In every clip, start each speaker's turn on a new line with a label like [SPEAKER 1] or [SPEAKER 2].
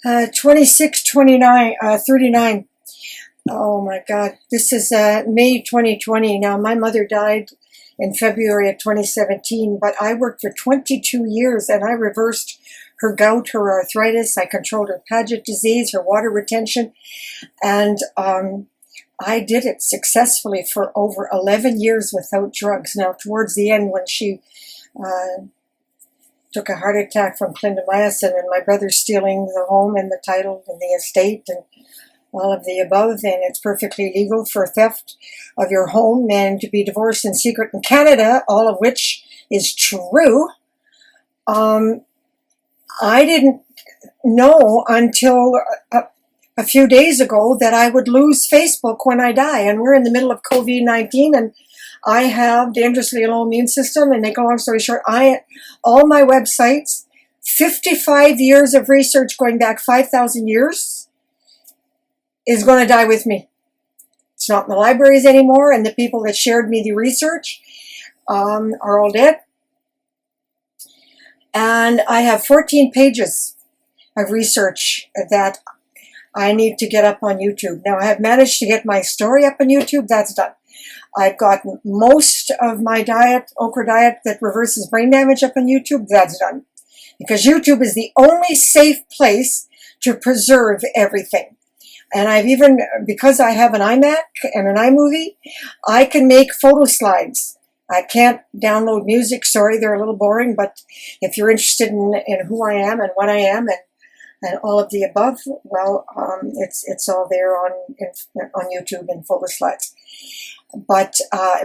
[SPEAKER 1] 26, 29, 39. Oh my God. This is May 2020. Now, my mother died in February of 2017, but I worked for 22 years and I reversed her gout, her arthritis. I controlled her Paget disease, her water retention, and I did it successfully for over 11 years without drugs. Now, towards the end, when she took a heart attack from clindamycin and my brother stealing the home and the title and the estate and all of the above, and it's perfectly legal for theft of your home and to be divorced in secret in Canada, all of which is true. I didn't know until a few days ago that I would lose Facebook when I die, and we're in the middle of COVID-19, and I have dangerously low immune system, and make a long story short, all my websites, 55 years of research going back 5,000 years, is going to die with me. It's not in the libraries anymore, and the people that shared me the research are all dead. And I have 14 pages of research that I need to get up on YouTube. Now, I have managed to get my story up on YouTube. That's done. I've gotten most of my diet, OKRA diet that reverses brain damage, up on YouTube. That's done. Because YouTube is the only safe place to preserve everything. And I've even, because I have an iMac and an iMovie, I can make photo slides. I can't download music, sorry, they're a little boring, but if you're interested in who I am and what I am and all of the above, well, it's all there on YouTube in photo slides. But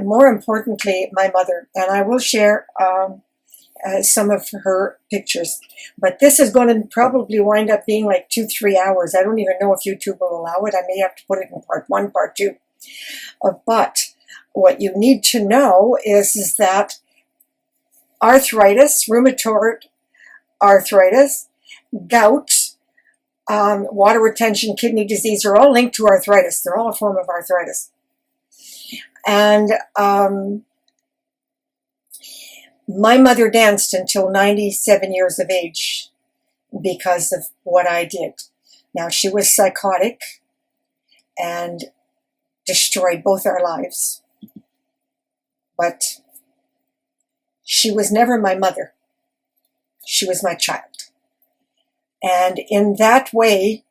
[SPEAKER 1] more importantly, my mother, and I will share some of her pictures. But this is going to probably wind up being like 2-3 hours. I don't even know if YouTube will allow it. I may have to put it in part 1, part 2. But what you need to know is that arthritis, rheumatoid arthritis, gout, water retention, kidney disease are all linked to arthritis. They're all a form of arthritis. And my mother danced until 97 years of age because of what I did. Now, she was psychotic and destroyed both our lives. But she was never my mother. She was my child. And in that way,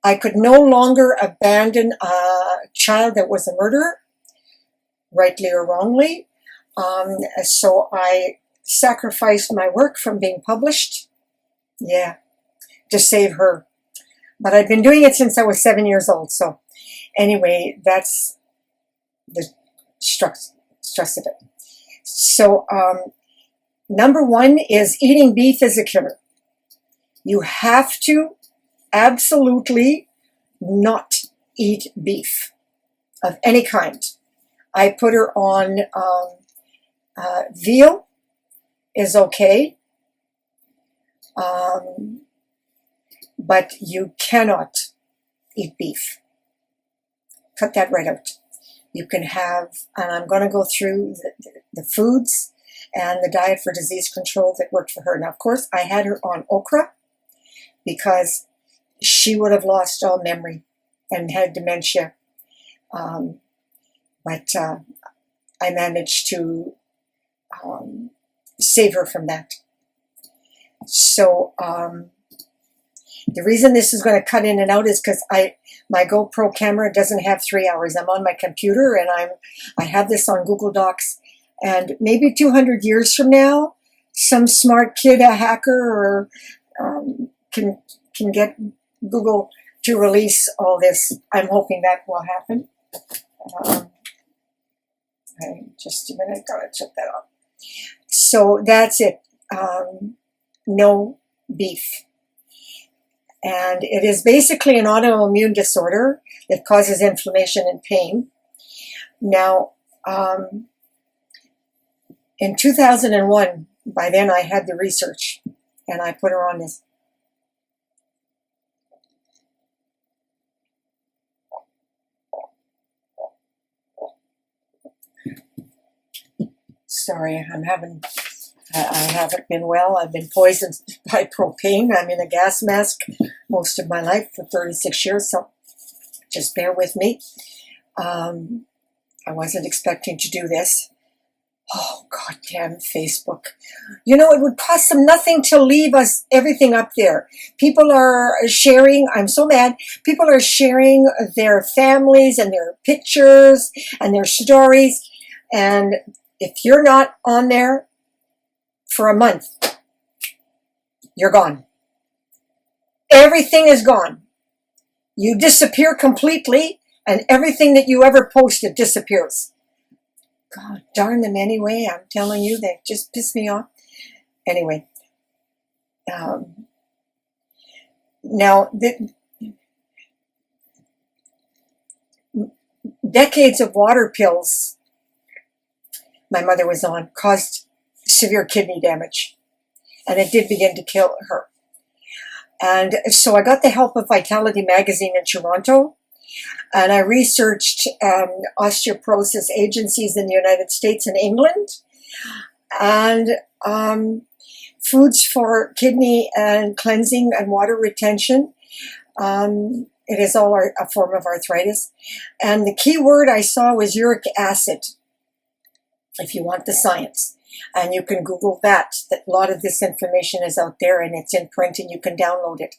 [SPEAKER 1] I could no longer abandon a child that was a murderer, rightly or wrongly. So I sacrificed my work from being published, to save her. But I've been doing it since I was 7 years old. So anyway, that's the stress of it. So number 1 is eating beef is a killer. You have to absolutely not eat beef of any kind. I put her on veal is okay, but you cannot eat beef. Cut that right out. You can have, and I'm going to go through the foods and the diet for disease control that worked for her. Now, of course, I had her on OKRA because she would have lost all memory and had dementia. But I managed to save her from that. So the reason this is going to cut in and out is because my GoPro camera doesn't have 3 hours. I'm on my computer and I have this on Google Docs. And maybe 200 years from now, some smart kid, a hacker, or can get Google to release all this. I'm hoping that will happen. Just a minute, gotta check that out. So that's it. No beef. And it is basically an autoimmune disorder that causes inflammation and pain. Now, in 2001, by then I had the research, and I put her on this. Sorry, I haven't been well. I've been poisoned by propane. I'm in a gas mask most of my life for 36 years, so just bear with me. I wasn't expecting to do this. Oh, goddamn Facebook. You know, it would cost them nothing to leave us everything up there. People are sharing, I'm so mad, people are sharing their families and their pictures and their stories. And if you're not on there for a month, you're gone. Everything is gone. You disappear completely, and everything that you ever posted disappears. God darn them anyway. I'm telling you, they just piss me off. Anyway, now, decades of water pills my mother was on caused severe kidney damage, and it did begin to kill her. And so I got the help of Vitality magazine in Toronto, and I researched osteoporosis agencies in the United States and England, and foods for kidney and cleansing and water retention. It is all a form of arthritis. And the key word I saw was uric acid, if you want the science. And you can Google that. A lot of this information is out there, and it's in print, and you can download it.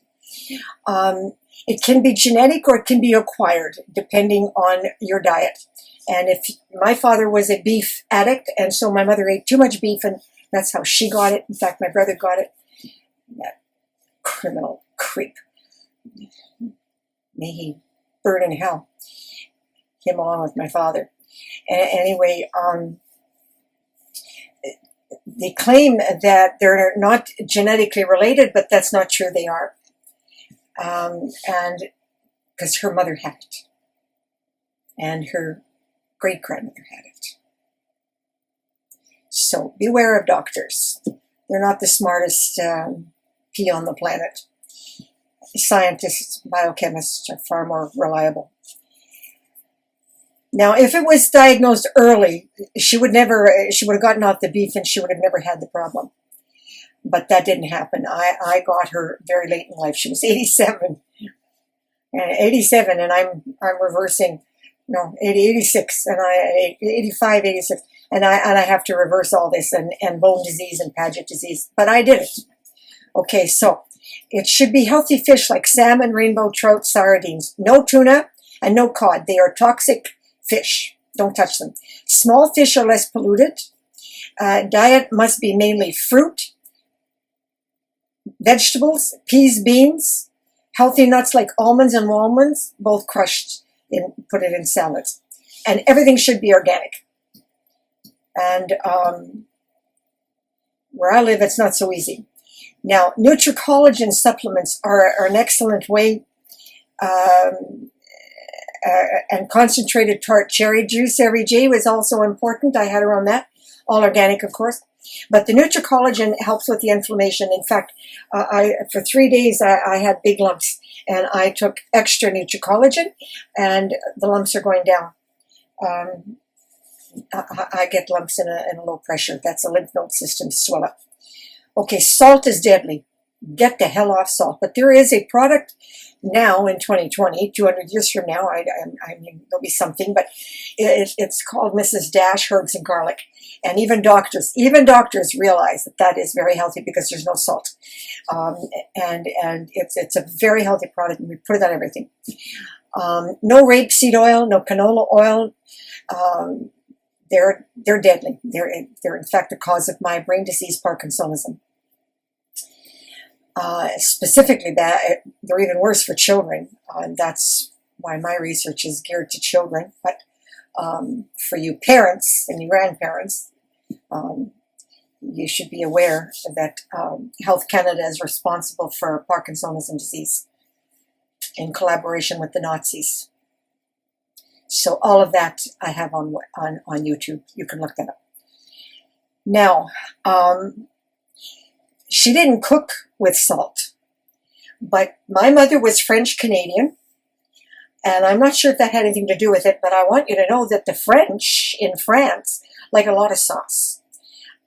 [SPEAKER 1] It can be genetic or it can be acquired, depending on your diet. And if my father was a beef addict, and so my mother ate too much beef, and that's how she got it. In fact, my brother got it. That criminal creep. May he burn in hell. Him along with my father. Anyway, they claim that they're not genetically related, but that's not true. They are. And because her mother had it, and her great-grandmother had it. So beware of doctors. They're not the smartest pea on the planet. Scientists, biochemists are far more reliable. Now, if it was diagnosed early, she would have gotten off the beef, and she would have never had the problem. But that didn't happen. I got her very late in life. She was 87. And I'm reversing, 86, and 85, 86. And I have to reverse all this, and bone disease and Paget disease. But I did it. Okay, so it should be healthy fish like salmon, rainbow trout, sardines. No tuna and no cod. They are toxic fish. Don't touch them. Small fish are less polluted. Diet must be mainly fruit, vegetables, peas, beans, healthy nuts like almonds and walnuts, both crushed and put it in salads. And everything should be organic. And where I live, it's not so easy. Now, Nutricollagen supplements are an excellent way, and concentrated tart cherry juice every day was also important. I had her on that. All organic, of course. But the Nutricollagen helps with the inflammation. In fact, for 3 days, I had big lumps, and I took extra Nutricollagen, and the lumps are going down. I get lumps in a low pressure. That's a lymph node system swell up. Okay, salt is deadly. Get the hell off salt. But there is a product now in 2020, 200 years from now, I mean, there'll be something, but it's called Mrs. Dash Herbs and Garlic. And even doctors realize that is very healthy because there's no salt. And it's a very healthy product, and we put it on everything. No rapeseed oil, no canola oil. They're deadly. They're in fact the cause of my brain disease, Parkinsonism. Specifically, that they're even worse for children. That's why my research is geared to children. But for you parents and you grandparents, you should be aware that Health Canada is responsible for Parkinsonism disease in collaboration with the Nazis. So all of that I have on YouTube. You can look that up. Now, she didn't cook with salt, but my mother was French-Canadian, and I'm not sure if that had anything to do with it, but I want you to know that the French in France like a lot of sauce,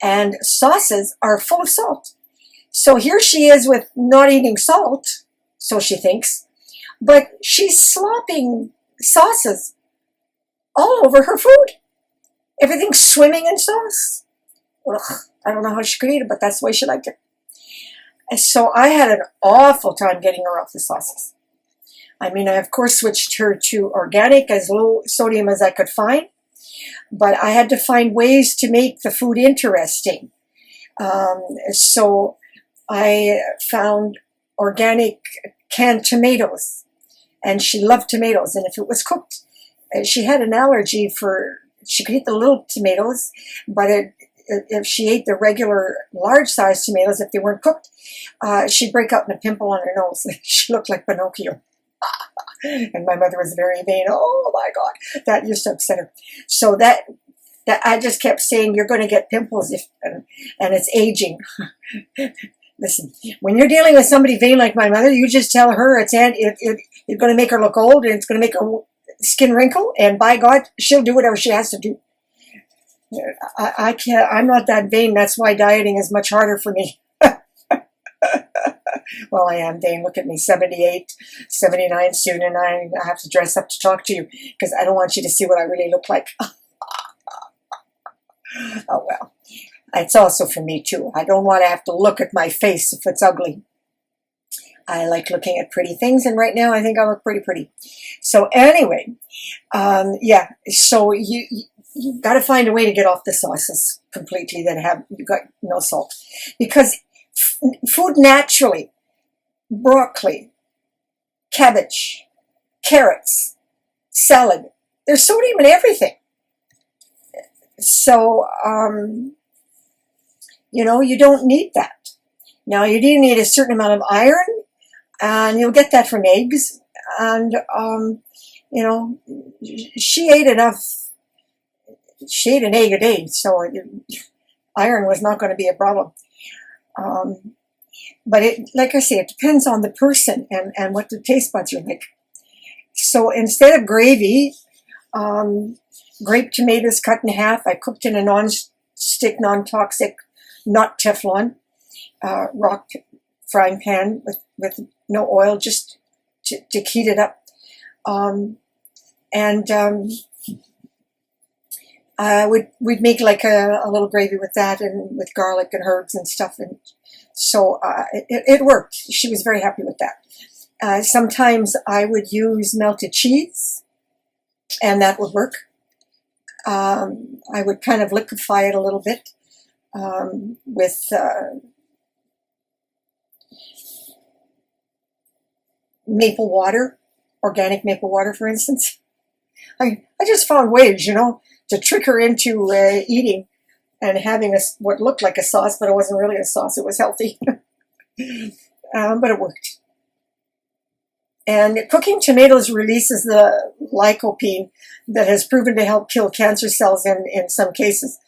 [SPEAKER 1] and sauces are full of salt. So here she is with not eating salt, so she thinks, but she's slopping sauces all over her food. Everything's swimming in sauce. Ugh, I don't know how she could eat it, but that's the way she liked it. And so I had an awful time getting her off the sauces. I mean, I of course switched her to organic, as low sodium as I could find, but I had to find ways to make the food interesting. So I found organic canned tomatoes, and she loved tomatoes, and if it was cooked, she had an allergy for, she could eat the little tomatoes, but if she ate the regular large-sized tomatoes, if they weren't cooked, she'd break out in a pimple on her nose. She looked like Pinocchio. And my mother was very vain. Oh my God, that used to upset her. So that I just kept saying, you're going to get pimples if, and it's aging. Listen, when you're dealing with somebody vain like my mother, you just tell her it's going to make her look old, and it's going to make her skin wrinkle, and by God, she'll do whatever she has to do. I can't, I'm not that vain. That's why dieting is much harder for me. Well, I am vain. Look at me, 78, 79 soon, and I have to dress up to talk to you because I don't want you to see what I really look like. Oh, well. It's also for me, too. I don't want to have to look at my face if it's ugly. I like looking at pretty things, and right now I think I look pretty pretty. So anyway, yeah, so you got to find a way to get off the sauces completely that have, you got no salt. Because food naturally, broccoli, cabbage, carrots, salad, there's sodium in everything. So, you know, you don't need that. Now, you do need a certain amount of iron, and you'll get that from eggs. And, you know, she ate enough. She ate an egg a day, so iron was not going to be a problem. But it, like I say, it depends on the person and what the taste buds are like. So instead of gravy, grape tomatoes cut in half, I cooked in a non-stick, non-toxic, not Teflon, rock frying pan with no oil, just to heat it up. We'd make like a little gravy with that, and with garlic and herbs and stuff, and so it worked. She was very happy with that. Sometimes I would use melted cheese, and that would work. I would kind of liquefy it a little bit with maple water, organic maple water, for instance. I just found ways, you know, to trick her into eating and having what looked like a sauce, but it wasn't really a sauce. It was healthy. But it worked. And cooking tomatoes releases the lycopene that has proven to help kill cancer cells in some cases.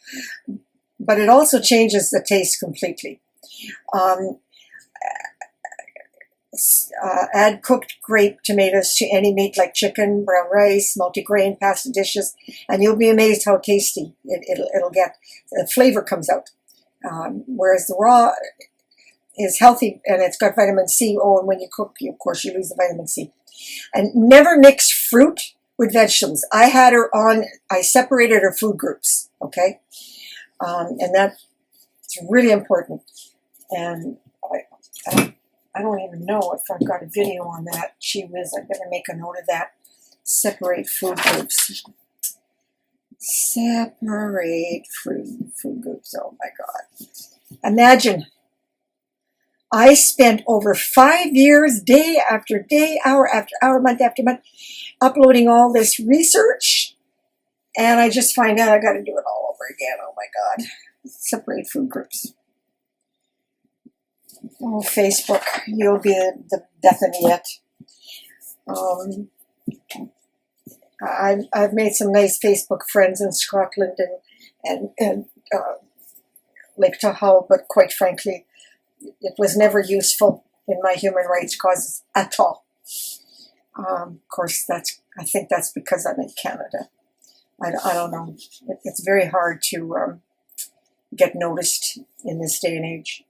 [SPEAKER 1] But it also changes the taste completely. Add cooked grape tomatoes to any meat like chicken, brown rice, multigrain, pasta dishes, and you'll be amazed how tasty it'll get. The flavor comes out. Whereas the raw is healthy, and it's got vitamin C. Oh, and when you cook, of course, you lose the vitamin C. And never mix fruit with vegetables. I separated her food groups, okay? And that's really important. And I don't even know if I've got a video on that. Gee whiz, I better make a note of that. Separate food groups. Separate food groups. Oh my God. Imagine, I spent over 5 years, day after day, hour after hour, month after month, uploading all this research, and I just find out I got to do it all over again. Oh my God. Separate food groups. Oh, Facebook, you'll be the death of me yet. I've made some nice Facebook friends in Scotland and Lake Tahoe, but quite frankly, it was never useful in my human rights causes at all. Of course, I think that's because I'm in Canada. I don't know. It's very hard to get noticed in this day and age.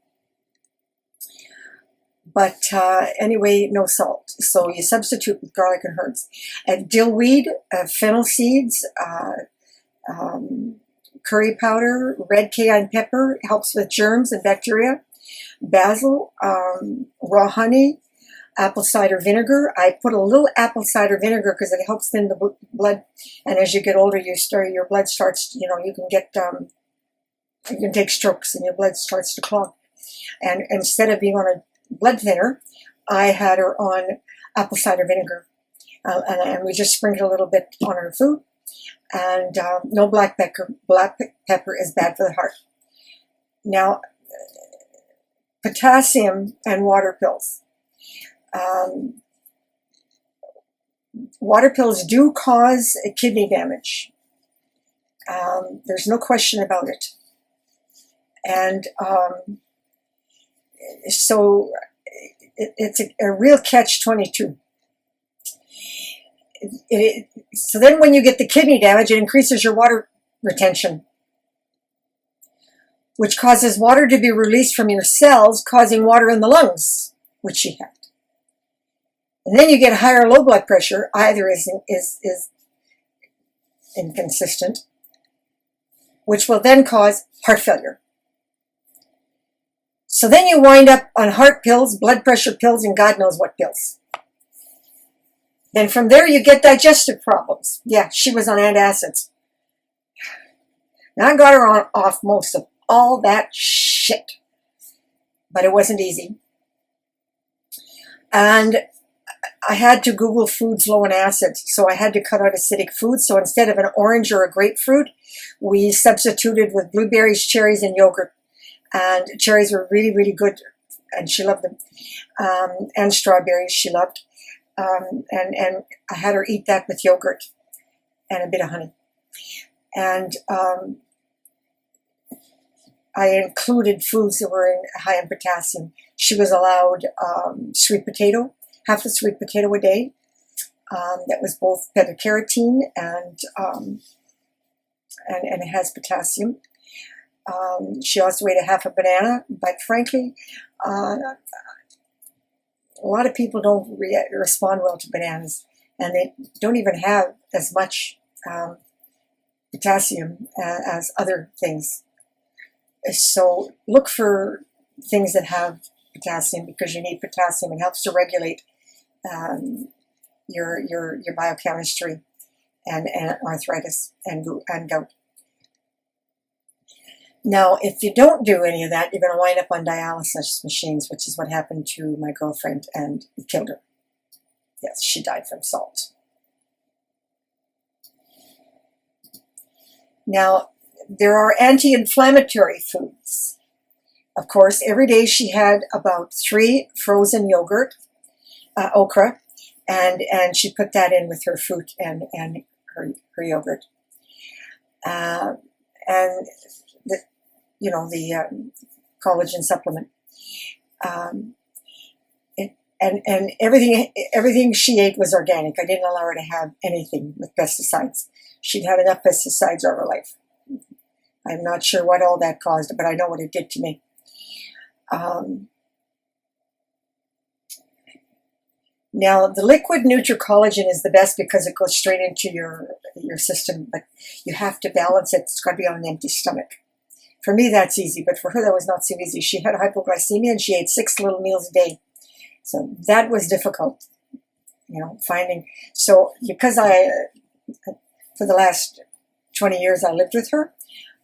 [SPEAKER 1] But anyway, no salt. So you substitute with garlic and herbs. And dillweed, fennel seeds, curry powder, red cayenne pepper helps with germs and bacteria. Basil, raw honey, apple cider vinegar. I put a little apple cider vinegar because it helps thin the blood. And as you get older, your blood starts, you can get, you can take strokes and your blood starts to clog. And instead of being on a blood thinner, I had her on apple cider vinegar. And we just sprinkled a little bit on her food. And no black pepper. Black pepper is bad for the heart. Now, potassium and water pills. Water pills do cause kidney damage. There's no question about it. And so it's a real catch-22. So then when you get the kidney damage, it increases your water retention, which causes water to be released from your cells, causing water in the lungs, which she had. And then you get higher low blood pressure. Either is inconsistent, which will then cause heart failure. So then you wind up on heart pills, blood pressure pills, and God knows what pills. Then from there you get digestive problems. Yeah, she was on antacids. Now I got her off most of all that shit. But it wasn't easy. And I had to Google foods low in acid, so I had to cut out acidic foods. So instead of an orange or a grapefruit, we substituted with blueberries, cherries, and yogurt. And cherries were really, really good, and she loved them. And strawberries she loved. And I had her eat that with yogurt and a bit of honey. And I included foods that were high in potassium. She was allowed sweet potato, half a sweet potato a day. That was both beta-carotene and it has potassium. She also ate a half a banana, but frankly, a lot of people don't respond well to bananas, and they don't even have as much potassium as other things. So look for things that have potassium because you need potassium. It helps to regulate your biochemistry and arthritis and gout. Now, if you don't do any of that, you're going to wind up on dialysis machines, which is what happened to my girlfriend, and it killed her. Yes, she died from salt. Now, there are anti-inflammatory foods. Of course, every day she had about 3 frozen yogurt, OKRA, and she put that in with her fruit and her yogurt. And the collagen supplement. And everything she ate was organic. I didn't allow her to have anything with pesticides. She'd had enough pesticides all her life. I'm not sure what all that caused, but I know what it did to me. Now, the liquid NutriCollagen is the best because it goes straight into your system, but you have to balance it. It's got to be on an empty stomach. For me, that's easy, but for her, that was not so easy. She had hypoglycemia, and she ate 6 little meals a day. So that was difficult, finding. So because for the last 20 years, I lived with her,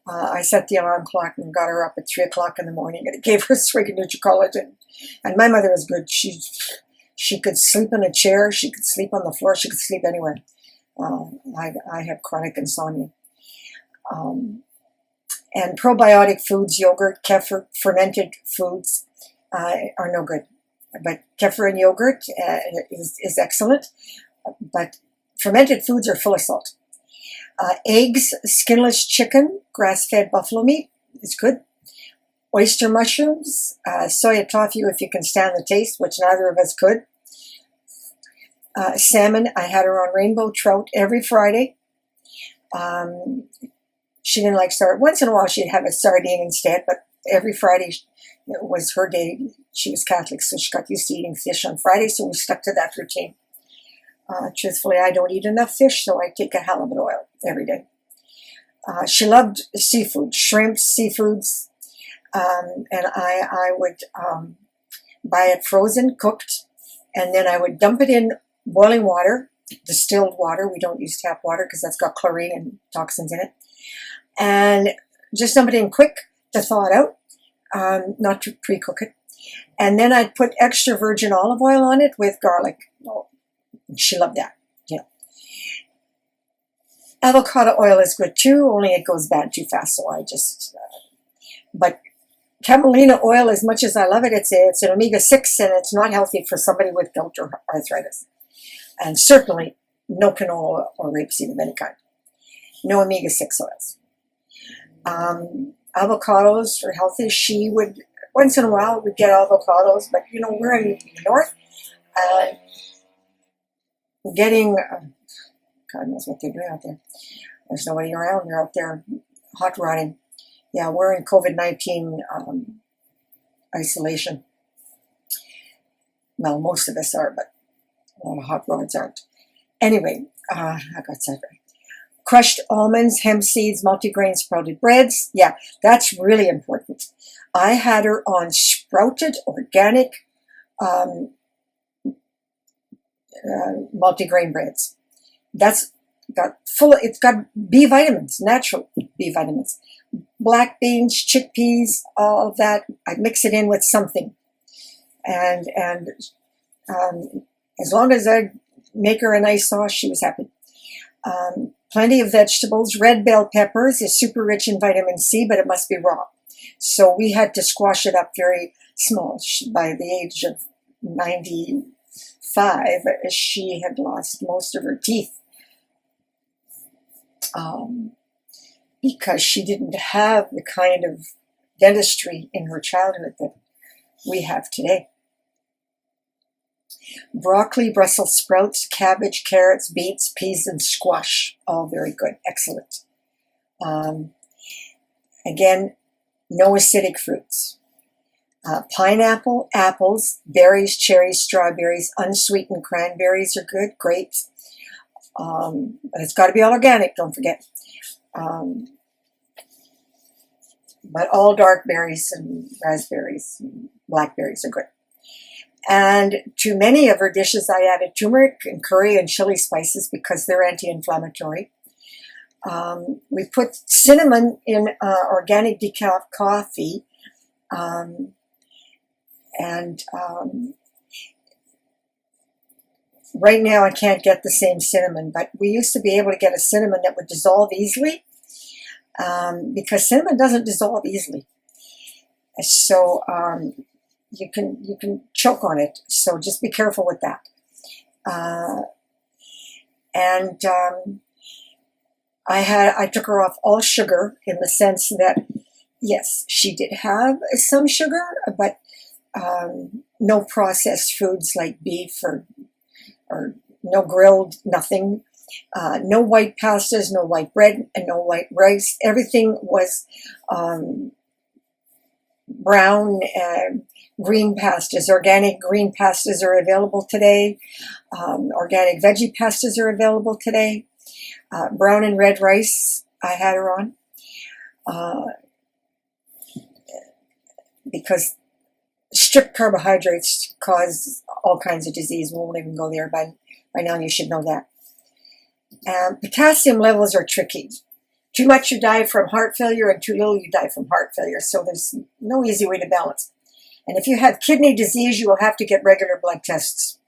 [SPEAKER 1] I set the alarm clock and got her up at 3 o'clock in the morning, and it gave her a swig of NutriCollagen. And my mother was good. She could sleep in a chair. She could sleep on the floor. She could sleep anywhere. I have chronic insomnia. And probiotic foods, yogurt, kefir, fermented foods are no good. But kefir and yogurt is excellent. But fermented foods are full of salt. Eggs, skinless chicken, grass-fed buffalo meat is good. Oyster mushrooms, soya tofu if you can stand the taste, which neither of us could. Salmon, I had her on rainbow trout every Friday. She didn't like sardine. Once in a while she'd have a sardine instead, but every Friday was her day. She was Catholic, so she got used to eating fish on Friday, so we stuck to that routine. Truthfully, I don't eat enough fish, so I take a halibut oil every day. She loved seafood, shrimps, seafoods, and I would buy it frozen, cooked, and then I would dump it in boiling water, distilled water. We don't use tap water because that's got chlorine and toxins in it. And just dump it in quick to thaw it out, not to pre-cook it. And then I'd put extra virgin olive oil on it with garlic. Oh, she loved that. Yeah. Avocado oil is good too, only it goes bad too fast, so I just... but camelina oil, as much as I love it, it's an omega-6, and it's not healthy for somebody with gout or arthritis. And certainly no canola oil or rapeseed of any kind. No omega-6 oils. Avocados are healthy. She would, once in a while, we'd get avocados, but you know, we're in the north. Getting, God knows what they're doing out there. There's nobody around. They're out there hot rodding. Yeah, we're in COVID-19 isolation. Well, most of us are, but a lot of hot rods aren't. Anyway, I got sidetracked. Crushed almonds, hemp seeds, multigrain sprouted breads. Yeah, that's really important. I had her on sprouted organic multigrain breads. That's got it's got B vitamins, natural B vitamins. Black beans, chickpeas, all of that. I mix it in with something. And as long as I make her a nice sauce, she was happy. Plenty of vegetables. Red bell peppers is super rich in vitamin C, but it must be raw. So we had to squash it up very small. By the age of 95, she had lost most of her teeth because she didn't have the kind of dentistry in her childhood that we have today. Broccoli, Brussels sprouts, cabbage, carrots, beets, peas, and squash. All very good. Excellent. Again, no acidic fruits. Pineapple, apples, berries, cherries, strawberries, unsweetened cranberries are good. Grapes. But it's got to be all organic, don't forget. But all dark berries and raspberries and blackberries are good. And to many of her dishes, I added turmeric and curry and chili spices because they're anti-inflammatory. We put cinnamon in organic decaf coffee. Right now I can't get the same cinnamon, but we used to be able to get a cinnamon that would dissolve easily because cinnamon doesn't dissolve easily. So you can choke on it, so just be careful with that. I took her off all sugar in the sense that, yes, she did have some sugar, but no processed foods like beef or no grilled, nothing. No white pastas, no white bread, and no white rice. Everything was brown, green pastas. Organic green pastas are available today. Organic veggie pastas are available today. Brown and red rice I had her on because strict carbohydrates cause all kinds of disease. We won't even go there. By now you should know that. Potassium levels are tricky. Too much you die from heart failure, and too little you die from heart failure. So there's no easy way to balance. And if you have kidney disease, you will have to get regular blood tests.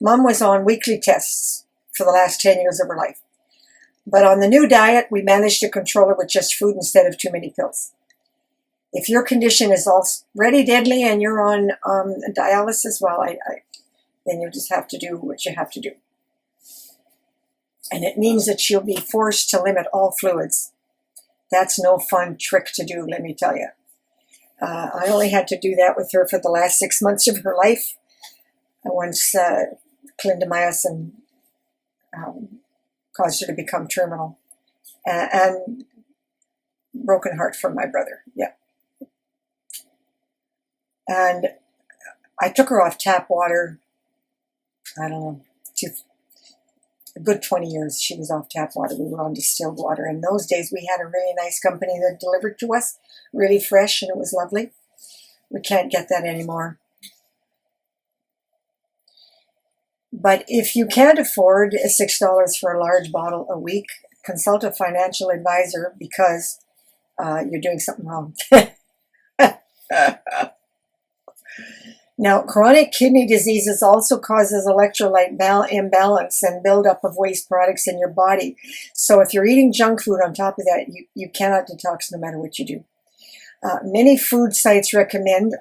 [SPEAKER 1] Mom was on weekly tests for the last 10 years of her life. But on the new diet, we managed to control it with just food instead of too many pills. If your condition is already deadly and you're on dialysis, well, then you just have to do what you have to do. And it means that she'll be forced to limit all fluids. That's no fun trick to do, let me tell you. I only had to do that with her for the last 6 months of her life. Once clindamycin caused her to become terminal. And broken heart from my brother, yeah. And I took her off tap water, I don't know, a good 20 years she was off tap water. We were on distilled water. In those days, we had a really nice company that delivered to us, really fresh, and it was lovely. We can't get that anymore. But if you can't afford $6 for a large bottle a week, consult a financial advisor, because you're doing something wrong. Now, chronic kidney diseases also causes electrolyte imbalance and buildup of waste products in your body. So if you're eating junk food on top of that, you cannot detox no matter what you do. Many food sites recommend,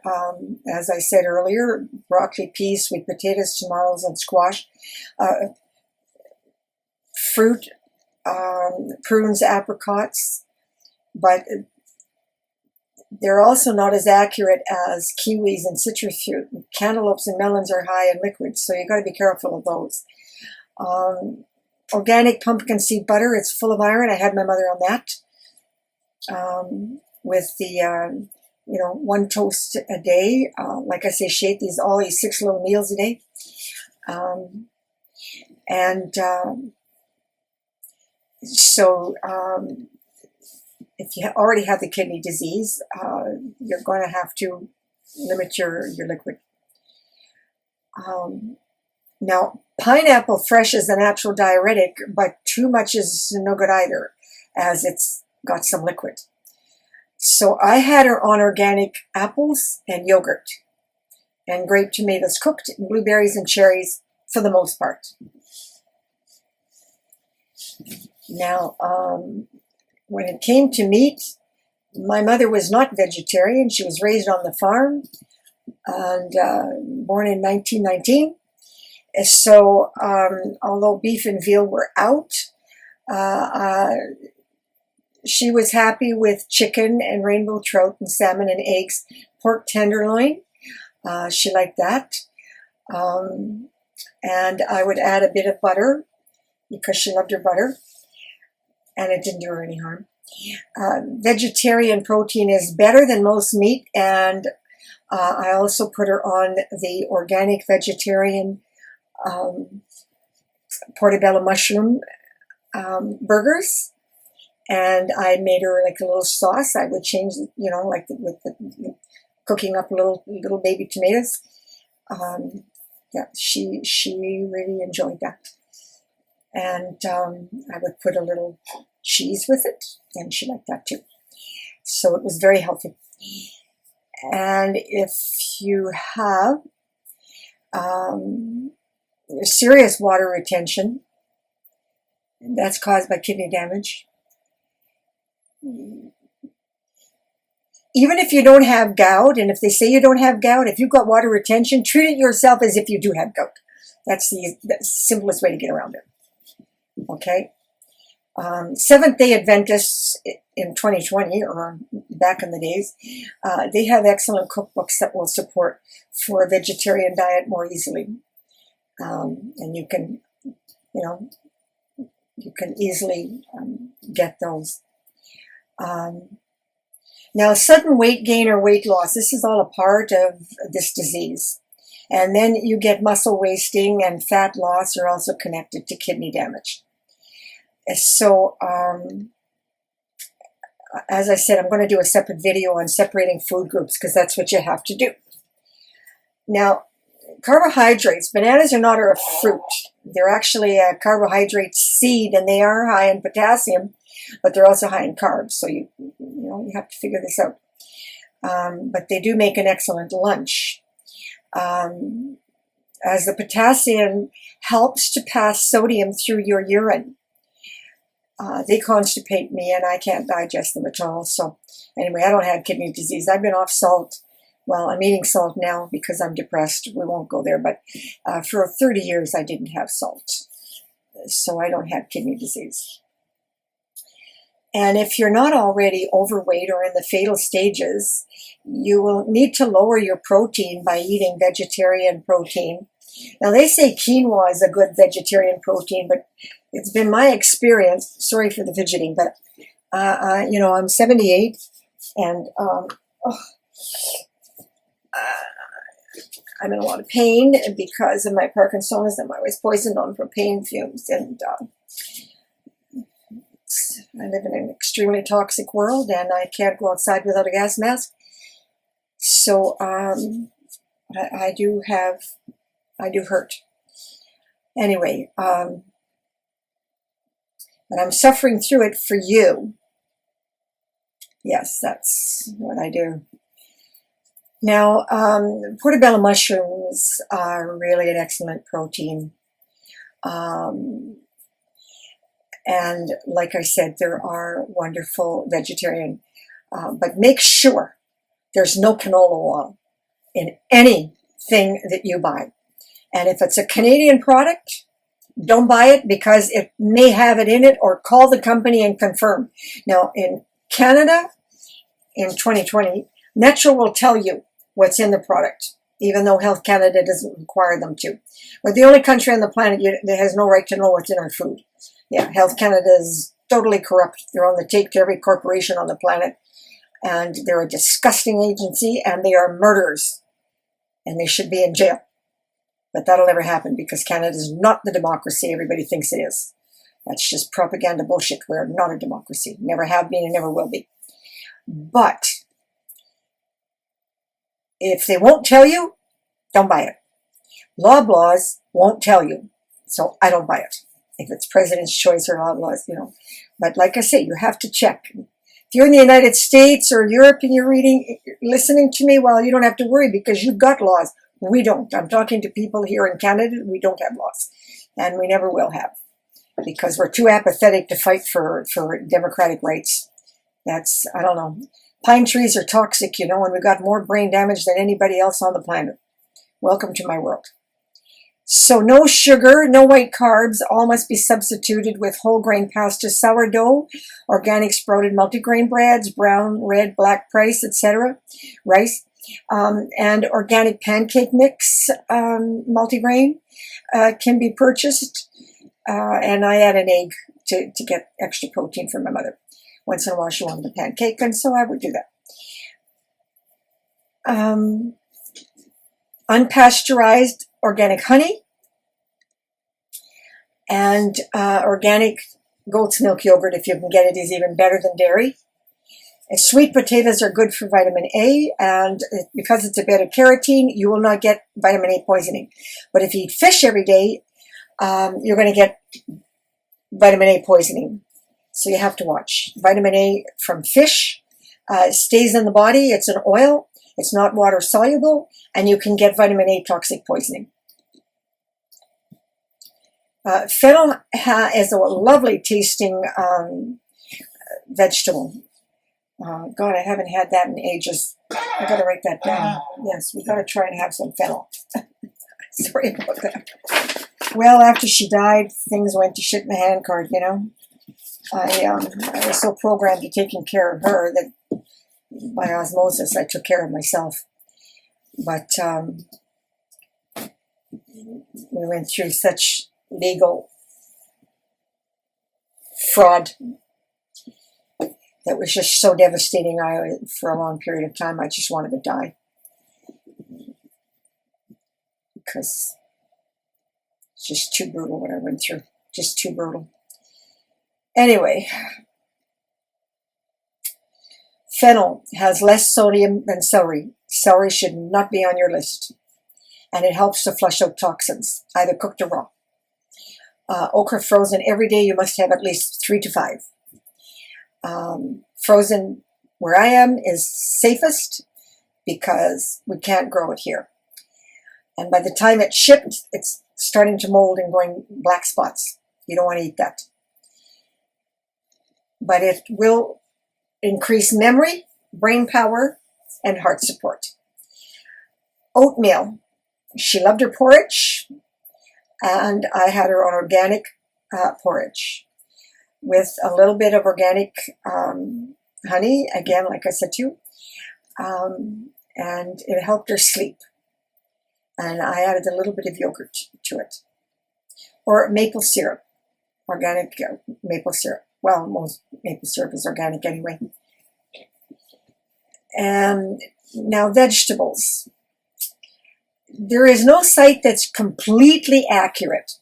[SPEAKER 1] as I said earlier, broccoli, peas, sweet potatoes, tomatoes, and squash. Fruit, prunes, apricots, but they're also not as accurate as kiwis and citrus fruit. Cantaloupes and melons are high in liquids, so you got to be careful of those. Organic pumpkin seed butter, it's full of iron. I had my mother on that. With the, one toast a day. Like I say, she ate all these 6 little meals a day. So if you already have the kidney disease, you're going to have to limit your liquid. Now, pineapple fresh is a natural diuretic, but too much is no good either, as it's got some liquid. So I had her on organic apples and yogurt and grape tomatoes cooked, and blueberries and cherries for the most part. Now, when it came to meat, my mother was not vegetarian. She was raised on the farm and born in 1919. So although beef and veal were out, she was happy with chicken and rainbow trout and salmon and eggs, pork tenderloin. She liked that. And I would add a bit of butter because she loved her butter, and it didn't do her any harm. Vegetarian protein is better than most meat, and I also put her on the organic vegetarian portobello mushroom burgers. And I made her like a little sauce. I would change, like with the cooking up little baby tomatoes. She really enjoyed that. And I would put a little cheese with it, and she liked that too. So it was very healthy. And if you have serious water retention, that's caused by kidney damage, even if you don't have gout, and if they say you don't have gout, if you've got water retention, treat it yourself as if you do have gout. That's the simplest way to get around it. Okay? Seventh-day Adventists in 2020, or back in the days, they have excellent cookbooks that will support for a vegetarian diet more easily. And you can easily get those. Now, sudden weight gain or weight loss, this is all a part of this disease. And then you get muscle wasting, and fat loss are also connected to kidney damage. So, as I said, I'm going to do a separate video on separating food groups, because that's what you have to do. Now, carbohydrates. Bananas are not a fruit. They're actually a carbohydrate seed, and they are high in potassium, but they're also high in carbs. So you have to figure this out. But they do make an excellent lunch. As the potassium helps to pass sodium through your urine. They constipate me, and I can't digest them at all. So anyway, I don't have kidney disease. I've been off salt. Well, I'm eating salt now because I'm depressed. We won't go there. But for 30 years, I didn't have salt. So I don't have kidney disease. And if you're not already overweight or in the fatal stages, you will need to lower your protein by eating vegetarian protein. Now, they say quinoa is a good vegetarian protein, but it's been my experience, sorry for the fidgeting, but, I'm 78, and I'm in a lot of pain because of my Parkinson's. I was poisoned on propane fumes, and I live in an extremely toxic world, and I can't go outside without a gas mask. So I do hurt. Anyway, but I'm suffering through it for you. Yes, that's what I do. Now, portobello mushrooms are really an excellent protein. And like I said, there are wonderful vegetarian, but make sure there's no canola oil in anything that you buy. And if it's a Canadian product, don't buy it because it may have it in it, or call the company and confirm. Now, in Canada, in 2020, Metro will tell you what's in the product, even though Health Canada doesn't require them to. We're the only country on the planet that has no right to know what's in our food. Yeah, Health Canada is totally corrupt. They're on the take to every corporation on the planet, and they're a disgusting agency, and they are murderers, and they should be in jail. But that'll never happen because Canada is not the democracy everybody thinks it is. That's just propaganda bullshit. We're not a democracy. Never have been and never will be. But if they won't tell you, don't buy it. Loblaws won't tell you, so I don't buy it. If it's President's Choice or Loblaws, you know. But like I say, you have to check. If you're in the United States or Europe and you're listening to me, well, you don't have to worry because you've got laws. We don't. I'm talking to people here in Canada. We don't have laws, and we never will have, because we're too apathetic to fight for democratic rights. That's, I don't know. Pine trees are toxic, you know, and we've got more brain damage than anybody else on the planet. Welcome to my world. So no sugar, no white carbs, all must be substituted with whole grain pasta, sourdough, organic sprouted multigrain breads, brown, red, black rice, etc. Rice, and organic pancake mix, multigrain, can be purchased. And I add an egg to get extra protein for my mother. Once in a while she wanted a pancake, and so I would do that. Unpasteurized organic honey and organic goat's milk yogurt, if you can get it, is even better than dairy. And sweet potatoes are good for vitamin A, and because it's a beta-carotene, you will not get vitamin A poisoning. But if you eat fish every day, you're going to get vitamin A poisoning. So you have to watch. Vitamin A from fish stays in the body. It's an oil. It's not water soluble, and you can get vitamin A toxic poisoning. Fennel is a lovely tasting vegetable. God, I haven't had that in ages. I got to write that down. Yes, we got to try and have some fennel. Sorry about that. Well, after she died, things went to shit in the handcart, you know. I was so programmed to taking care of her that by osmosis I took care of myself. But we went through such legal fraud that was just so devastating. For a long period of time, I just wanted to die because it's just too brutal what I went through. Just too brutal. Anyway, fennel has less sodium than celery. Celery should not be on your list. And it helps to flush out toxins, either cooked or raw. Okra frozen every day, you must have at least 3 to 5. Frozen where I am is safest because we can't grow it here. And by the time it's shipped, it's starting to mold and going black spots. You don't want to eat that. But it will increase memory, brain power, and heart support. Oatmeal. She loved her porridge, and I had her on organic porridge with a little bit of organic honey, again, like I said to you, and it helped her sleep. And I added a little bit of yogurt to it. Or maple syrup, organic maple syrup. Well, most maple syrup is organic anyway. And now vegetables. there is no site that's completely accurate.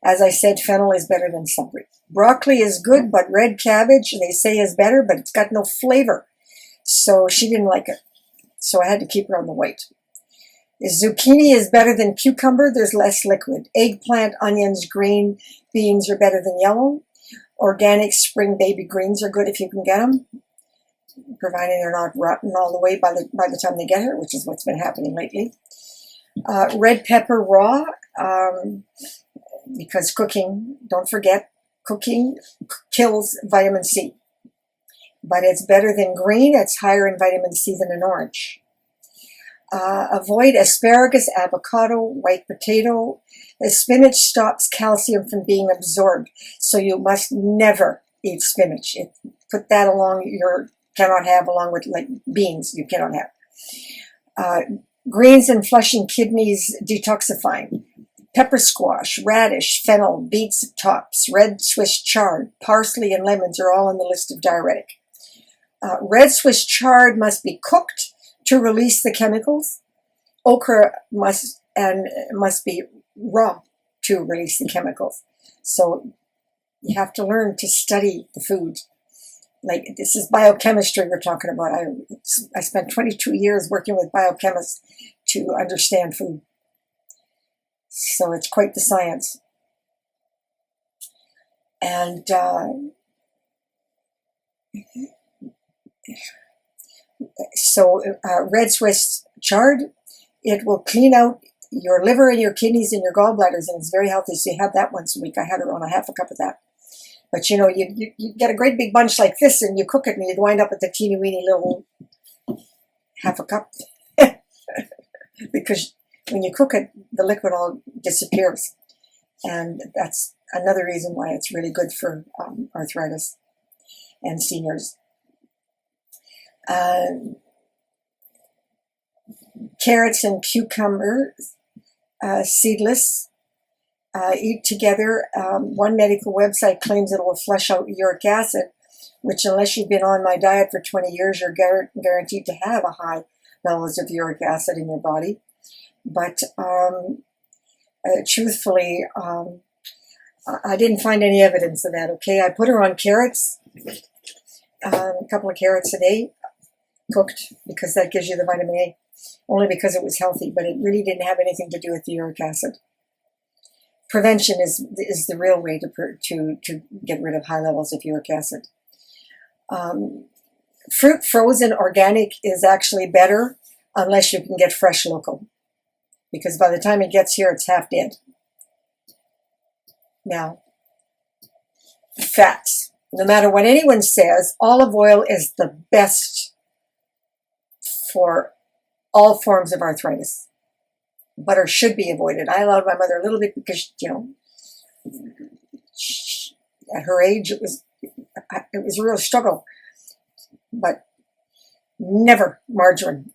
[SPEAKER 1] As I said, fennel is better than celery. Broccoli is good, but red cabbage, they say, is better, but it's got no flavor. So she didn't like it. So I had to keep her on the white. Zucchini is better than cucumber. There's less liquid. Eggplant, onions, green beans are better than yellow. Organic spring baby greens are good if you can get them, providing they're not rotten all the way by the time they get here, which is what's been happening lately. Red pepper raw, because cooking, don't forget, cooking kills vitamin C. But it's better than green. It's higher in vitamin C than an orange. Avoid asparagus, avocado, white potato. Spinach stops calcium from being absorbed, so you must never eat spinach. Put that cannot have along with like beans. You cannot have. Greens and flushing kidneys detoxifying. Pepper squash, radish, fennel, beets tops, red Swiss chard, parsley, and lemons are all on the list of diuretic. Red Swiss chard must be cooked to release the chemicals. Okra must be raw to release the chemicals. So you have to learn to study the food. Like, this is biochemistry we're talking about. I spent 22 years working with biochemists to understand food. So it's quite the science. And red Swiss chard, it will clean out your liver and your kidneys and your gallbladders, and it's very healthy. So you have that once a week. I had around a half a cup of that. But you know, you get a great big bunch like this, and you cook it, and you'd wind up with a teeny weeny little half a cup. Because when you cook it, the liquid all disappears. And that's another reason why it's really good for arthritis and seniors. Carrots and cucumbers, seedless, eat together. One medical website claims it will flush out uric acid, which, unless you've been on my diet for 20 years, you're guaranteed to have a high levels of uric acid in your body. But truthfully, I didn't find any evidence of that, okay? I put her on carrots, a couple of carrots a day, cooked, because that gives you the vitamin A, only because it was healthy, but it really didn't have anything to do with the uric acid. Prevention is the real way to get rid of high levels of uric acid. Fruit frozen organic is actually better unless you can get fresh local, because by the time it gets here, it's half dead. Now, fats. No matter what anyone says, olive oil is the best for all forms of arthritis. Butter should be avoided. I allowed my mother a little bit because, you know, at her age, it was a real struggle. But never margarine.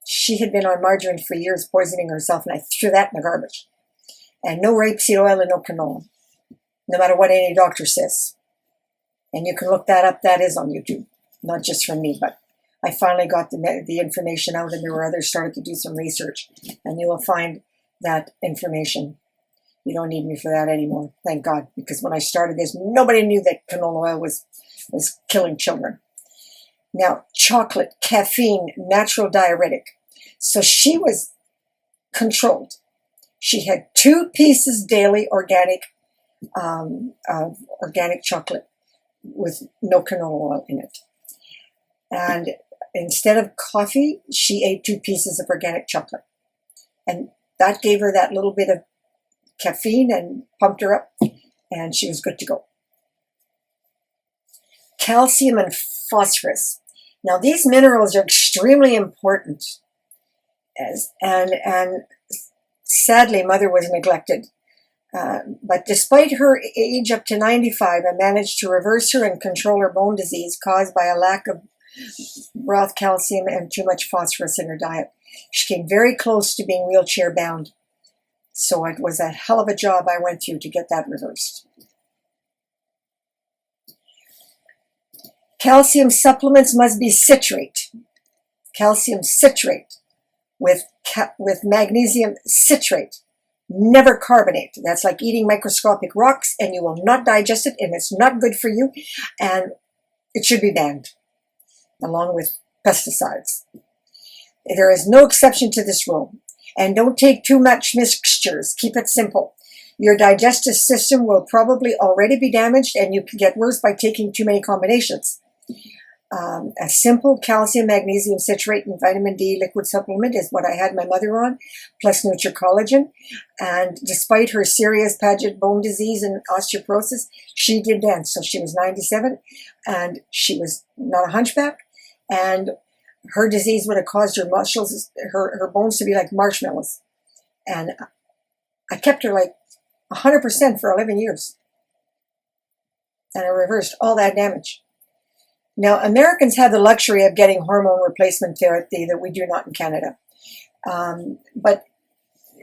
[SPEAKER 1] She had been on margarine for years, poisoning herself, and I threw that in the garbage. And no rapeseed oil and no canola, no matter what any doctor says. And you can look that up. That is on YouTube, not just from me, but I finally got the information out, and there were others started to do some research, and you will find that information. You don't need me for that anymore, thank God, because when I started this, nobody knew that canola oil was killing children. Now, chocolate, caffeine, natural diuretic. So she was controlled. She had 2 pieces daily organic chocolate with no canola oil in it. And instead of coffee, she ate 2 pieces of organic chocolate. And that gave her that little bit of caffeine and pumped her up, and she was good to go. Calcium and phosphorus. Now, these minerals are extremely important, and sadly, Mother was neglected. But despite her age up to 95, I managed to reverse her and control her bone disease caused by a lack of broth calcium and too much phosphorus in her diet. She came very close to being wheelchair bound. So it was a hell of a job I went through to get that reversed. Calcium supplements must be citrate. Calcium citrate, with magnesium citrate, never carbonate. That's like eating microscopic rocks, and you will not digest it, and it's not good for you, and it should be banned, along with pesticides. There is no exception to this rule. And don't take too much mixtures. Keep it simple. Your digestive system will probably already be damaged, and you can get worse by taking too many combinations. A simple calcium, magnesium citrate, and vitamin D liquid supplement is what I had my mother on, plus NutriCollagen. And despite her serious PAGET bone disease and osteoporosis, she did dance. So she was 97, and she was not a hunchback. And her disease would have caused her muscles, her bones to be like marshmallows. And I kept her like 100% for 11 years. And I reversed all that damage. Now, Americans have the luxury of getting hormone replacement therapy that we do not in Canada. But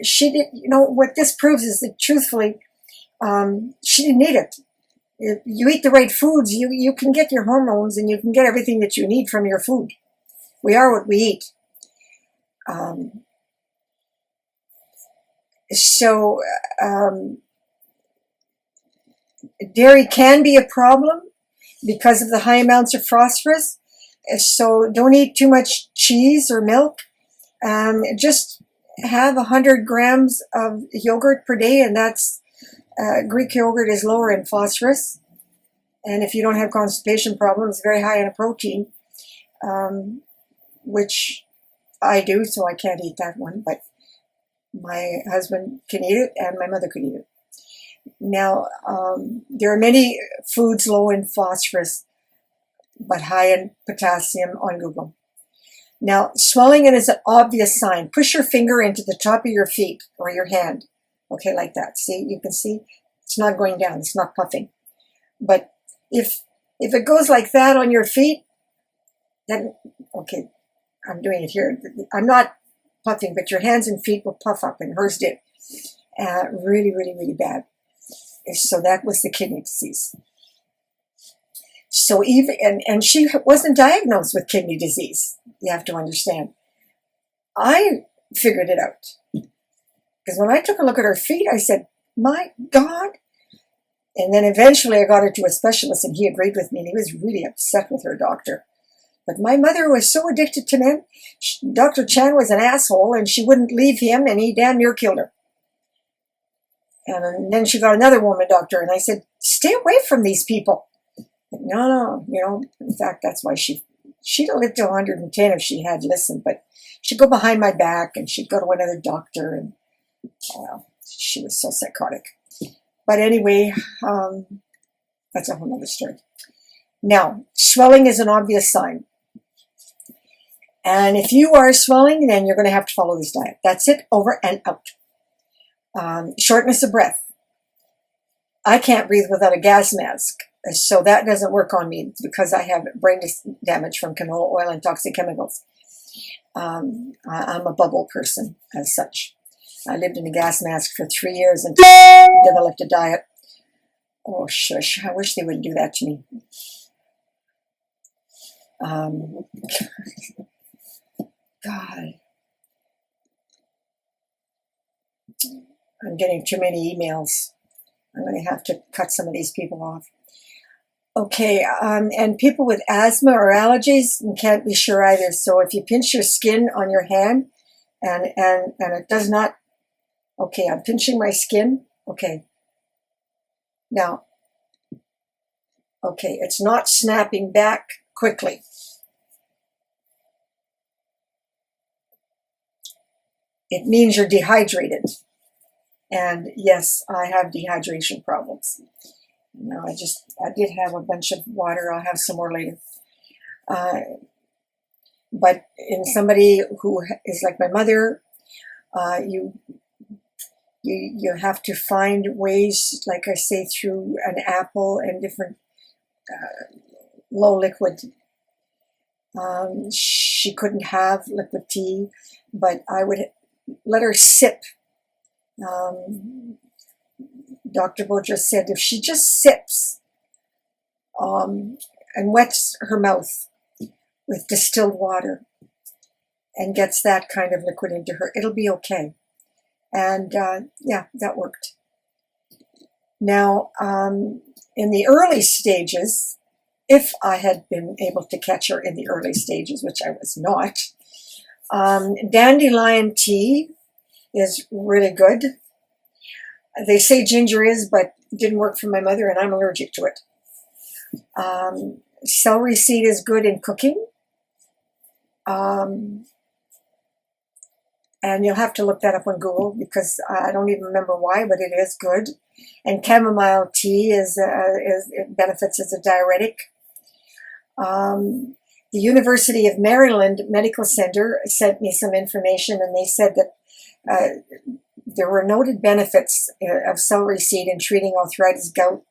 [SPEAKER 1] she did, what this proves is that truthfully, she didn't need it. If you eat the right foods, you can get your hormones and you can get everything that you need from your food. We are what we eat. Dairy can be a problem because of the high amounts of phosphorus. So don't eat too much cheese or milk. Just have 100 grams of yogurt per day, and that's Greek yogurt is lower in phosphorus. And if you don't have constipation problems, very high in protein, which I do, so I can't eat that one, but my husband can eat it and my mother could eat it. Now, there are many foods low in phosphorus, but high in potassium on Google. Now, swelling is an obvious sign. Push your finger into the top of your feet or your hand. Okay, like that. See, you can see it's not going down. It's not puffing. But if it goes like that on your feet, then, okay, I'm doing it here. I'm not puffing, but your hands and feet will puff up, and hers did. Really, really, really bad. So that was the kidney disease. So and she wasn't diagnosed with kidney disease. You have to understand. I figured it out. Because when I took a look at her feet, I said, my God. And then eventually I got her to a specialist, and he agreed with me, and he was really upset with her doctor. But my mother was so addicted to men. Dr. Chan was an asshole, and she wouldn't leave him, and he damn near killed her. And then she got another woman doctor, and I said, stay away from these people. But no, in fact, that's why she'd have lived to 110 if she had listened, but she'd go behind my back, and she'd go to another doctor, and well, she was so psychotic. But anyway, that's a whole other story. Now, swelling is an obvious sign. And if you are swelling, then you're going to have to follow this diet. That's it, over and out. Shortness of breath. I can't breathe without a gas mask, so that doesn't work on me because I have brain damage from canola oil and toxic chemicals. I'm a bubble person as such. I lived in a gas mask for 3 years and developed a diet. Oh, shush. I wish they wouldn't do that to me. God. I'm getting too many emails. I'm going to have to cut some of these people off. Okay, and people with asthma or allergies can't be sure either. So if you pinch your skin on your hand and it does not, okay, I'm pinching my skin. Okay. Now, okay, it's not snapping back quickly. It means you're dehydrated. And yes, I have dehydration problems. No, I did have a bunch of water. I'll have some more later. But in somebody who is like my mother, you have to find ways, like I say, through an apple and different low liquid. She couldn't have liquid tea, but I would let her sip. Dr. Bocher said if she just sips and wets her mouth with distilled water and gets that kind of liquid into her, it'll be okay. And yeah, that worked. Now, in the early stages, if I had been able to catch her in the early stages, which I was not, dandelion tea is really good. They say ginger is, but it didn't work for my mother, and I'm allergic to it. Celery seed is good in cooking. And you'll have to look that up on Google because I don't even remember why, but it is good. And chamomile tea it benefits as a diuretic. The University of Maryland Medical Center sent me some information, and they said that there were noted benefits of celery seed in treating arthritis, gout,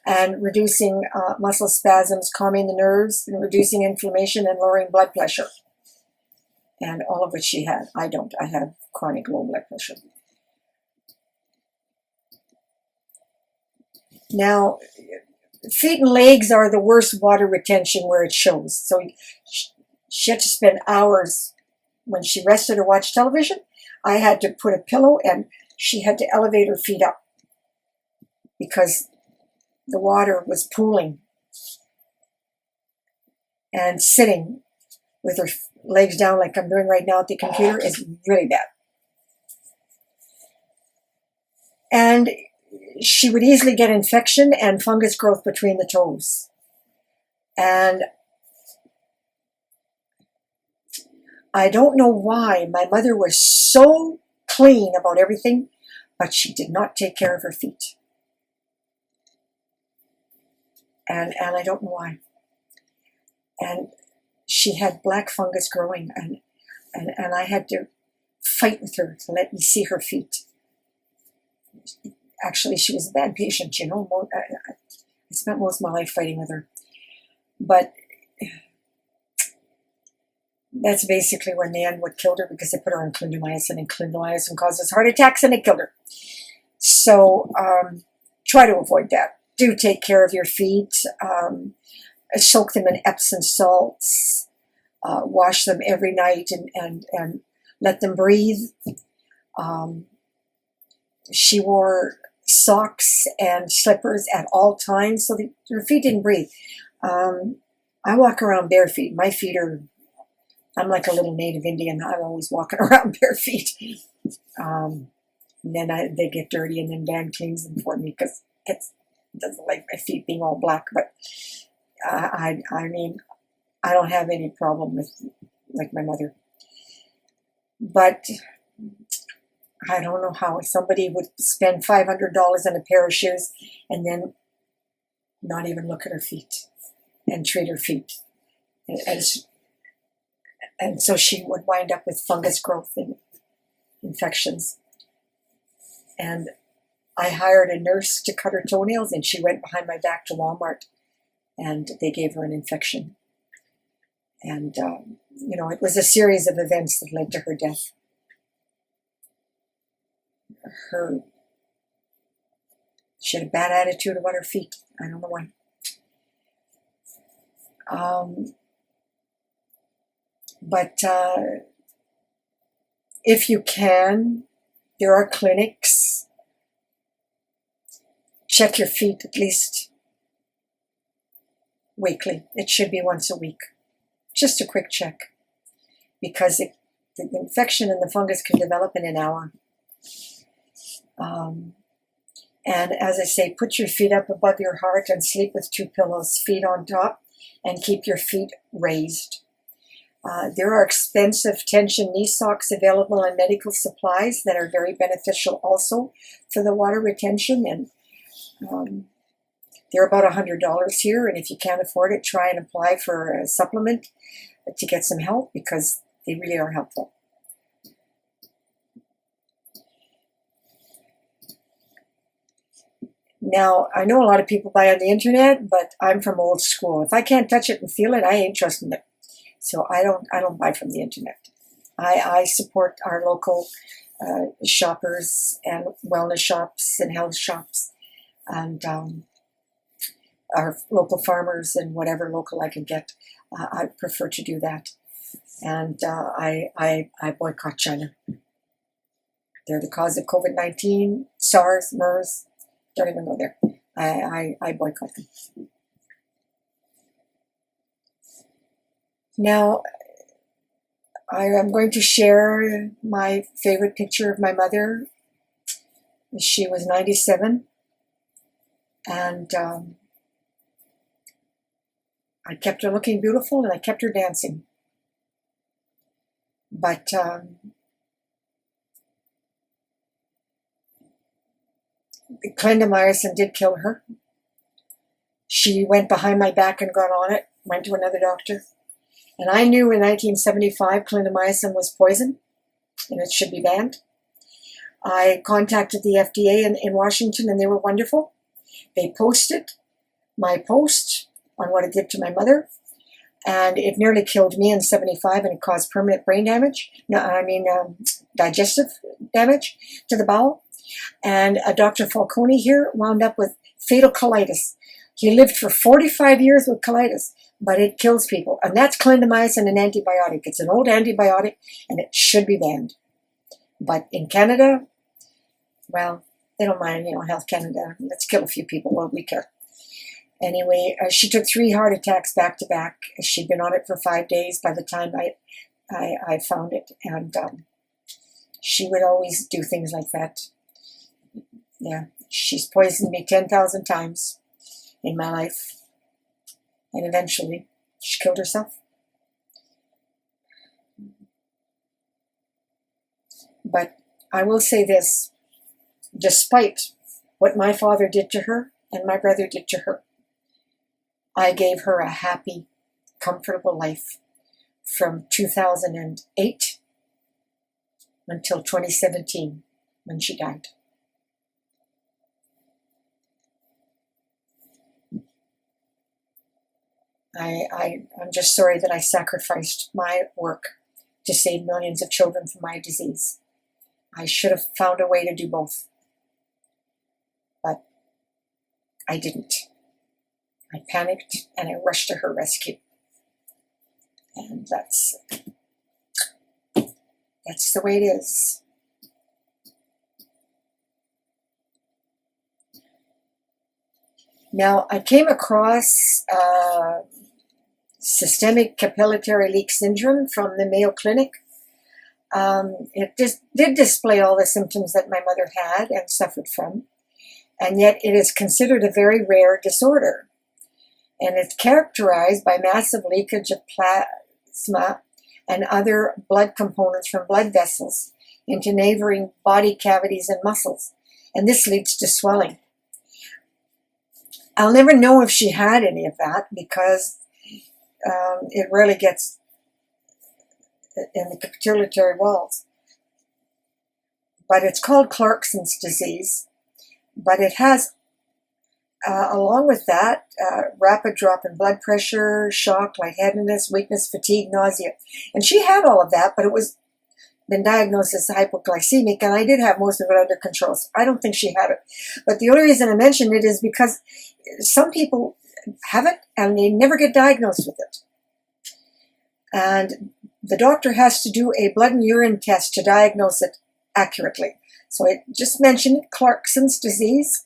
[SPEAKER 1] and reducing muscle spasms, calming the nerves, and reducing inflammation and lowering blood pressure. And all of which she had. I don't. I have chronic low blood pressure. Now, feet and legs are the worst water retention where it shows. So she had to spend hours when she rested or watched television. I had to put a pillow, and she had to elevate her feet up because the water was pooling. And sitting with her legs down like I'm doing right now at the computer is really bad. And she would easily get infection and fungus growth between the toes. And I don't know why my mother was so clean about everything, but she did not take care of her feet. And I don't know why. And she had black fungus growing, and I had to fight with her to let me see her feet. Actually, she was a bad patient, you know. I spent most of my life fighting with her. But that's basically when the end what killed her, because they put her on clindamycin, and clindamycin causes heart attacks, and it killed her. So try to avoid that. Do take care of your feet. Soak them in Epsom salts, wash them every night, and let them breathe. She wore socks and slippers at all times so that her feet didn't breathe. I walk around bare feet. My feet I'm like a little native Indian. I'm always walking around bare feet. And then they get dirty, and then Dan cleans them for me because it doesn't like my feet being all black, but I mean, I don't have any problem with like my mother. But I don't know how somebody would spend $500 on a pair of shoes and then not even look at her feet and treat her feet. And so she would wind up with fungus growth and infections. And I hired a nurse to cut her toenails, and she went behind my back to Walmart. And they gave her an infection. And, you know, it was a series of events that led to her death. She had a bad attitude about her feet. I don't know why. But if you can, there are clinics. Check your feet at least weekly. It should be once a week. Just a quick check, because the infection and the fungus can develop in an hour. And as I say, put your feet up above your heart and sleep with 2 pillows, feet on top, and keep your feet raised. There are expensive tension knee socks available in medical supplies that are very beneficial also for the water retention, and they're about $100 here, and if you can't afford it, try and apply for a supplement to get some help, because they really are helpful. Now, I know a lot of people buy on the internet, but I'm from old school. If I can't touch it and feel it, I ain't trusting it. So I don't buy from the internet. I support our local shoppers and wellness shops and health shops, and our local farmers and whatever local I can get. I prefer to do that. And I boycott China. They're the cause of COVID-19, SARS, MERS. Don't even go there. I boycott them. Now, I am going to share my favorite picture of my mother. She was 97, and I kept her looking beautiful, and I kept her dancing. But clindamycin did kill her. She went behind my back and got on it, went to another doctor. And I knew in 1975 clindamycin was poison and it should be banned. I contacted the FDA in Washington, and they were wonderful. They posted my post on what it did to my mother, and it nearly killed me in 75, and it caused permanent brain damage. Digestive damage to the bowel. And Dr. Falcone here wound up with fatal colitis. He lived for 45 years with colitis, but it kills people. And that's clindamycin, an antibiotic. It's an old antibiotic, and it should be banned. But in Canada, well, they don't mind, Health Canada. Let's kill a few people. Well, we care. Anyway, she took 3 heart attacks back to back. She'd been on it for 5 days by the time I found it. And she would always do things like that. Yeah, she's poisoned me 10,000 times in my life. And eventually, she killed herself. But I will say this, despite what my father did to her and my brother did to her, I gave her a happy, comfortable life from 2008 until 2017 when she died. I'm just sorry that I sacrificed my work to save millions of children from my disease. I should have found a way to do both, but I didn't. I panicked and I rushed to her rescue. And that's the way it is. Now, I came across systemic capillary leak syndrome from the Mayo Clinic. It did display all the symptoms that my mother had and suffered from, and yet it is considered a very rare disorder. And it's characterized by massive leakage of plasma and other blood components from blood vessels into neighboring body cavities and muscles, and this leads to swelling. I'll never know if she had any of that because it rarely gets in the capillary walls. But it's called Clarkson's disease. But it has, along with that, rapid drop in blood pressure, shock, lightheadedness, weakness, fatigue, nausea. And she had all of that, but it was been diagnosed as hypoglycemic, and I did have most of it under control, so I don't think she had it. But the only reason I mention it is because some people have it and they never get diagnosed with it. And the doctor has to do a blood and urine test to diagnose it accurately. So I just mentioned Clarkson's disease.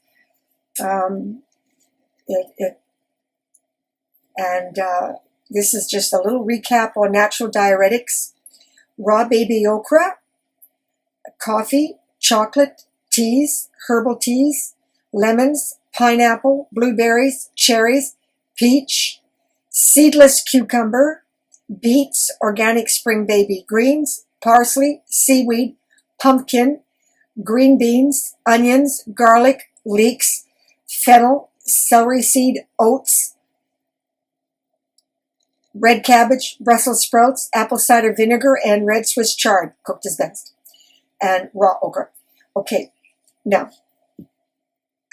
[SPEAKER 1] This is just a little recap on natural diuretics. Raw baby okra, coffee, chocolate, teas, herbal teas, lemons, pineapple, blueberries, cherries, peach, seedless cucumber, beets, organic spring baby greens, parsley, seaweed, pumpkin, green beans, onions, garlic, leeks, fennel, celery seed, oats, red cabbage, Brussels sprouts, apple cider vinegar, and red Swiss chard, cooked is best, and raw okra. Okay, now,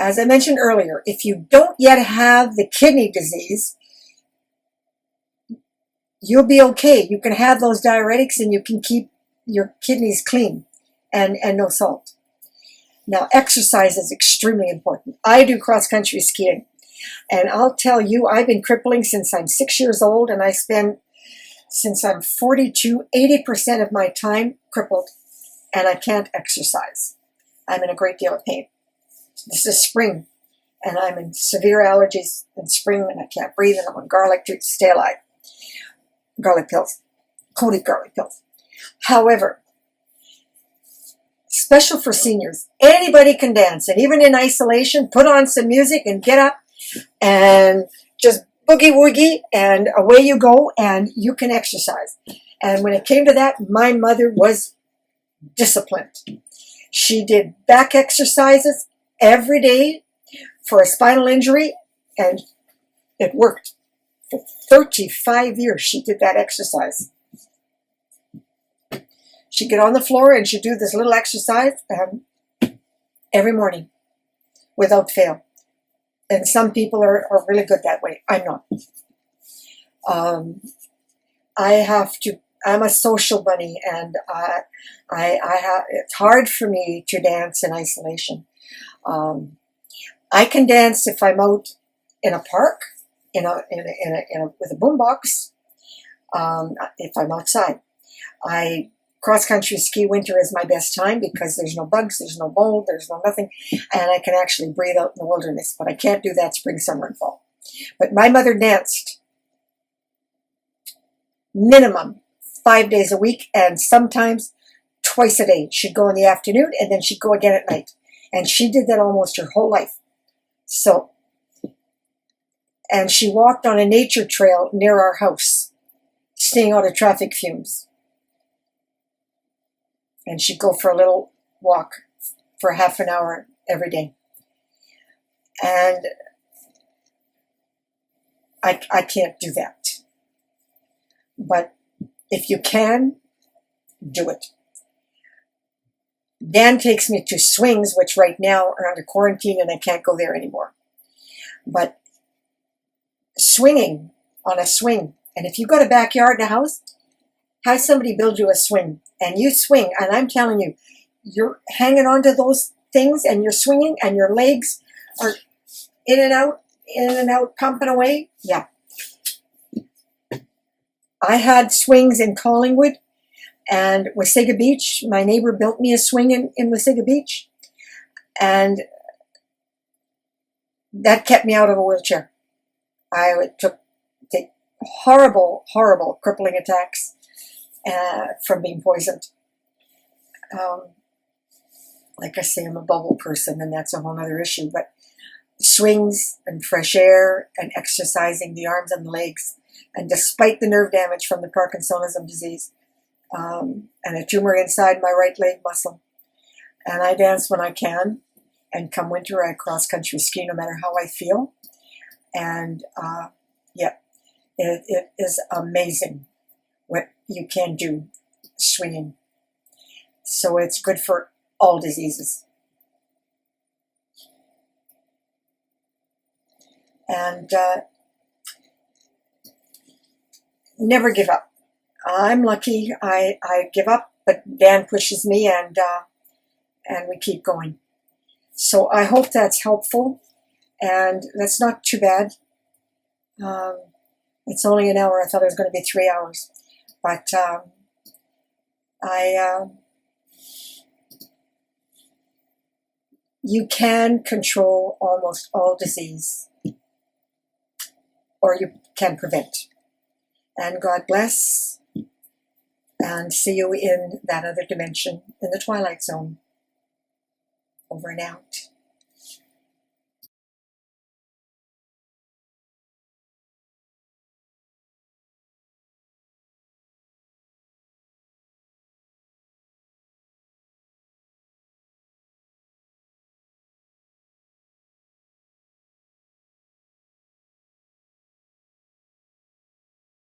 [SPEAKER 1] as I mentioned earlier, if you don't yet have the kidney disease, you'll be okay. You can have those diuretics and you can keep your kidneys clean and no salt. Now, exercise is extremely important. I do cross-country skiing. And I'll tell you, I've been crippling since I'm 6 years old, and I spend since I'm 42, 80% of my time crippled, and I can't exercise. I'm in a great deal of pain. This is spring, and I'm in severe allergies in spring, and I can't breathe, and I'm on garlic to stay alive. Garlic pills, coated garlic pills. However, special for seniors, anybody can dance, and even in isolation, put on some music and get up and just boogie woogie, and away you go, and you can exercise. And when it came to that, my mother was disciplined. She did back exercises every day for a spinal injury, and it worked. For 35 years, she did that exercise. She'd get on the floor and she'd do this little exercise every morning without fail. And some people are really good that way. I'm not. I'm a social bunny, and it's hard for me to dance in isolation. I can dance if I'm out in a park, with a boombox. If I'm outside, cross-country ski winter is my best time because there's no bugs, there's no mold, there's no nothing, and I can actually breathe out in the wilderness. But I can't do that spring, summer, and fall. But my mother danced minimum 5 days a week, and sometimes twice a day. She'd go in the afternoon, and then she'd go again at night. And she did that almost her whole life. So, and she walked on a nature trail near our house, staying out of traffic fumes. And she'd go for a little walk for half an hour every day. And I can't do that. But if you can, do it. Dan takes me to swings, which right now are under quarantine and I can't go there anymore. But swinging on a swing, and if you've got a backyard in a house, have somebody build you a swing, and you swing, and I'm telling you, you're hanging onto those things, and you're swinging, and your legs are in and out, pumping away. Yeah. I had swings in Collingwood and Wasaga Beach. My neighbor built me a swing in Wasaga Beach, and that kept me out of a wheelchair. I would take horrible, horrible crippling attacks from being poisoned. Like I say, I'm a bubble person, and that's a whole other issue. But swings and fresh air and exercising the arms and the legs, and despite the nerve damage from the Parkinsonism disease and a tumor inside my right leg muscle, and I dance when I can, and come winter I cross-country ski no matter how I feel. And yeah, it is amazing what you can do swinging. So it's good for all diseases. And never give up. I'm lucky. I give up, but Dan pushes me, and we keep going. So I hope that's helpful, and that's not too bad. It's only an hour. I thought it was going to be 3 hours, but you can control almost all disease, or you can prevent. And God bless, and see you in that other dimension, in the twilight zone. Over and out.